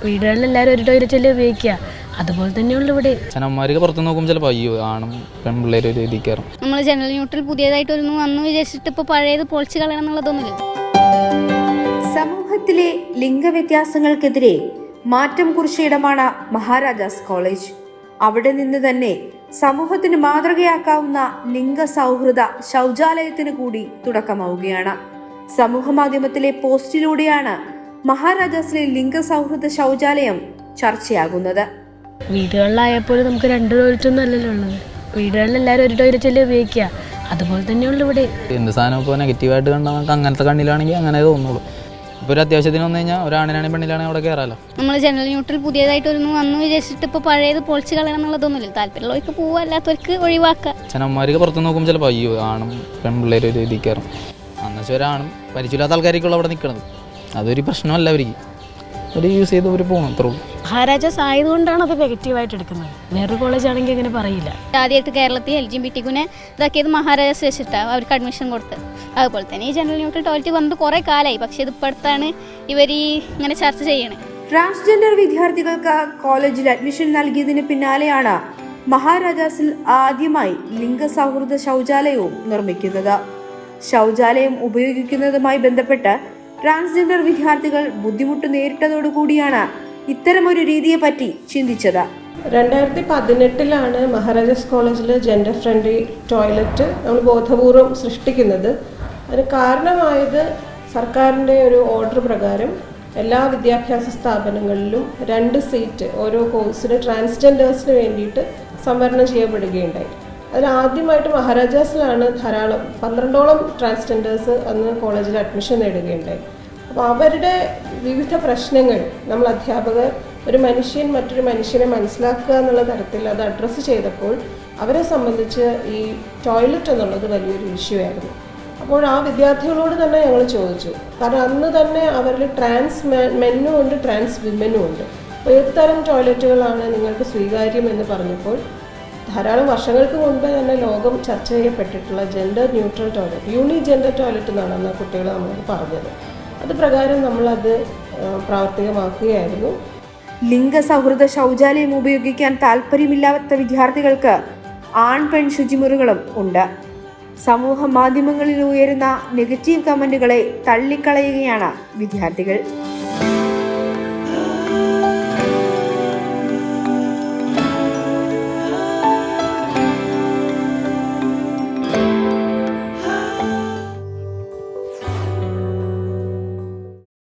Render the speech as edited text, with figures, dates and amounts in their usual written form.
വീടുകളിൽ എല്ലാവരും ഒരു ടോയ്ലറ്റല്ലേ ഉപയോഗിക്കുക, അതുപോലെ തന്നെയുള്ള ഇവിടെ. അച്ഛനമ്മമാർക്ക് പുറത്ത് നോക്കുമ്പോൾ ചിലപ്പോൾ അയ്യോ ആണും പെൺപിള്ളേർ ഒരു രീതി കയറും. നമ്മൾ ജനറൽ ന്യൂട്രൽ പുതിയതായിട്ടൊന്നും വന്നു വിചാരിച്ചിട്ട് ഇപ്പോൾ പഴയത് പൊളിച്ച് കളയണം എന്നുള്ളതൊന്നുമില്ല. സമൂഹത്തിലെ ലിംഗവ്യത്യാസങ്ങൾക്കെതിരെ മാറ്റം കുറിച്ച ഇടമാണ് മഹാരാജാസ് കോളേജ്. അവിടെ നിന്ന് തന്നെ സമൂഹത്തിന് മാതൃകയാക്കാവുന്ന ലിംഗ സൗഹൃദ ശൗചാലയത്തിന് കൂടി തുടക്കമാവുകയാണ്. സമൂഹ മാധ്യമത്തിലെ പോസ്റ്റിലൂടെയാണ് മഹാരാജാസിലെ ലിംഗ സൗഹൃദ ശൗചാലയം ചർച്ചയാകുന്നത്. വീടുകളിലായപ്പോൾ നമുക്ക് 2 ടോയ്ലറ്റൊന്നും അല്ലല്ലോ ഉള്ളത്. വീടുകളിൽ എല്ലാവരും ഒരു ടോയ്ലറ്റല്ലേ ഉപയോഗിക്കുക, അതുപോലെ തന്നെയുള്ള ഇവിടെ. എന്ത് സാധനം ഇപ്പോൾ നെഗറ്റീവായിട്ട് കണ്ടാൽ നമുക്ക് അങ്ങനത്തെ കണ്ണിലാണെങ്കിൽ അങ്ങനെ തോന്നുള്ളൂ. ഇപ്പോൾ ഒരു അത്യാവശ്യത്തിന് വന്നു കഴിഞ്ഞാൽ ഒരാണിനാണെങ്കിൽ പെണ്ണിലാണെങ്കിൽ അവിടെ കയറാമല്ലോ. നമ്മൾ ജനറൽ ന്യൂട്രൽ പുതിയതായിട്ടൊന്നും വന്നു വിചാരിച്ചിട്ട് ഇപ്പോൾ പഴയത് പൊളിച്ച് കളയണം എന്നുള്ളതൊന്നുമില്ല. താല്പര്യമുള്ളവർക്ക് പോവുക, അല്ലാത്തവർക്ക് ഒഴിവാക്കുക. അച്ഛനമ്മമാർക്ക് പുറത്ത് നോക്കുമ്പോൾ ചിലപ്പോൾ അയ്യോ ആണും പെൺപിള്ളേർ ഒരു രീതി കയറും. എന്നുവെച്ചാൽ ഒരാണും പരിചയമില്ലാത്ത ആൾക്കാർക്കുള്ള അവിടെ നിൽക്കുന്നത് അതൊരു പ്രശ്നമല്ല. അവർക്ക് ഒരു യൂസ് ചെയ്ത് അവർ പോകണം, അത്രേ ഉള്ളൂ. മഹാരാജാസ് ആയതുകൊണ്ടാണ് അത് നെഗറ്റീവായിട്ട് എടുക്കുന്നത്. വേറൊരു കോളേജ് ആണെങ്കിൽ അങ്ങനെ പറയില്ല. ആദ്യമായിട്ട് കേരളത്തിൽ LGBT ഇതാക്കിയത് മഹാരാജാസ് വെച്ചിട്ടാണ് അവർക്ക് അഡ്മിഷൻ കൊടുത്തത്. അതുപോലെ തന്നെ ഈ ജനറൽ ന്യൂട്രൽ ടോയ്ലറ്റ് വന്നിട്ട് കുറേ കാലമായി, പക്ഷേ ഇതിപ്പോൾ അടുത്താണ് ഇവർ ഇങ്ങനെ ചർച്ച ചെയ്യണത്. ട്രാൻസ്ജെൻഡർ വിദ്യാർത്ഥികൾക്ക് കോളേജിൽ അഡ്മിഷൻ നൽകിയതിന് പിന്നാലെയാണ് മഹാരാജാസിൽ ആദ്യമായി ലിംഗ സൗഹൃദ ശൗചാലയവും നിർമ്മിക്കുന്നത്. ശൗചാലയം ഉപയോഗിക്കുന്നതുമായി ബന്ധപ്പെട്ട് ട്രാൻസ്ജെൻഡർ വിദ്യാർത്ഥികൾ ബുദ്ധിമുട്ട് നേരിട്ടതോടുകൂടിയാണ് ഇത്തരമൊരു രീതിയെപ്പറ്റി ചിന്തിച്ചത്. 2018 മഹാരാജാസ് കോളേജിൽ ജെൻഡർ ഫ്രണ്ട്ലി ടോയ്ലറ്റ് നമ്മൾ ബോധപൂർവം സൃഷ്ടിക്കുന്നത്. അതിന് കാരണമായത് സർക്കാരിൻ്റെ ഒരു ഓർഡർ പ്രകാരം എല്ലാ വിദ്യാഭ്യാസ സ്ഥാപനങ്ങളിലും 2 സീറ്റ് ഓരോ കോഴ്സിന് ട്രാൻസ്ജെൻഡേഴ്സിന് വേണ്ടിയിട്ട് സംവരണം ചെയ്യപ്പെടുകയുണ്ടായി. അതിലാദ്യമായിട്ട് മഹാരാജാസിലാണ് ധാരാളം 12ഓളം ട്രാൻസ്ജെൻഡേഴ്സ് അന്ന് കോളേജിൽ അഡ്മിഷൻ നേടുകയുണ്ടായി. അപ്പോൾ അവരുടെ വിവിധ പ്രശ്നങ്ങൾ നമ്മൾ അധ്യാപകർ ഒരു മനുഷ്യൻ മറ്റൊരു മനുഷ്യനെ മനസ്സിലാക്കുക എന്നുള്ള തരത്തിൽ അത് അഡ്രസ്സ് ചെയ്തപ്പോൾ അവരെ സംബന്ധിച്ച് ഈ ടോയ്ലറ്റ് എന്നുള്ളത് വലിയൊരു ഇഷ്യൂ ആയിരുന്നു. അപ്പോൾ ആ വിദ്യാർത്ഥികളോട് തന്നെ ഞങ്ങൾ ചോദിച്ചു, കാരണം അന്ന് തന്നെ അവരിൽ ട്രാൻസ് മെന്നും ഉണ്ട്, ട്രാൻസ് വിമനും ഉണ്ട്. അപ്പോൾ ഏതുതരം ടോയ്ലറ്റുകളാണ് നിങ്ങൾക്ക് സ്വീകാര്യം എന്ന് പറഞ്ഞപ്പോൾ ധാരാളം വർഷങ്ങൾക്ക് മുൻപേ തന്നെ ലോകം ചർച്ച ചെയ്യപ്പെട്ടിട്ടുള്ള ജെൻഡർ ന്യൂട്രൽ ടോയ്ലറ്റ്, യൂണി ജെൻഡർ ടോയ്ലറ്റ് എന്നാണ് അന്ന് കുട്ടികൾ നമ്മളോട് പറഞ്ഞത്. അത് പ്രകാരം നമ്മളത് പ്രാവർത്തികമാക്കുകയായിരുന്നു. ലിംഗ സൗഹൃദ ശൗചാലയം ഉപയോഗിക്കാൻ താല്പര്യമില്ലാത്ത വിദ്യാർത്ഥികൾക്ക് ആൺ പെൺ ശുചിമുറികളും ഉണ്ട്. സമൂഹ മാധ്യമങ്ങളിൽ ഉയരുന്ന നെഗറ്റീവ് കമന്റുകളെ തള്ളിക്കളയുകയാണ് വിദ്യാർത്ഥികൾ.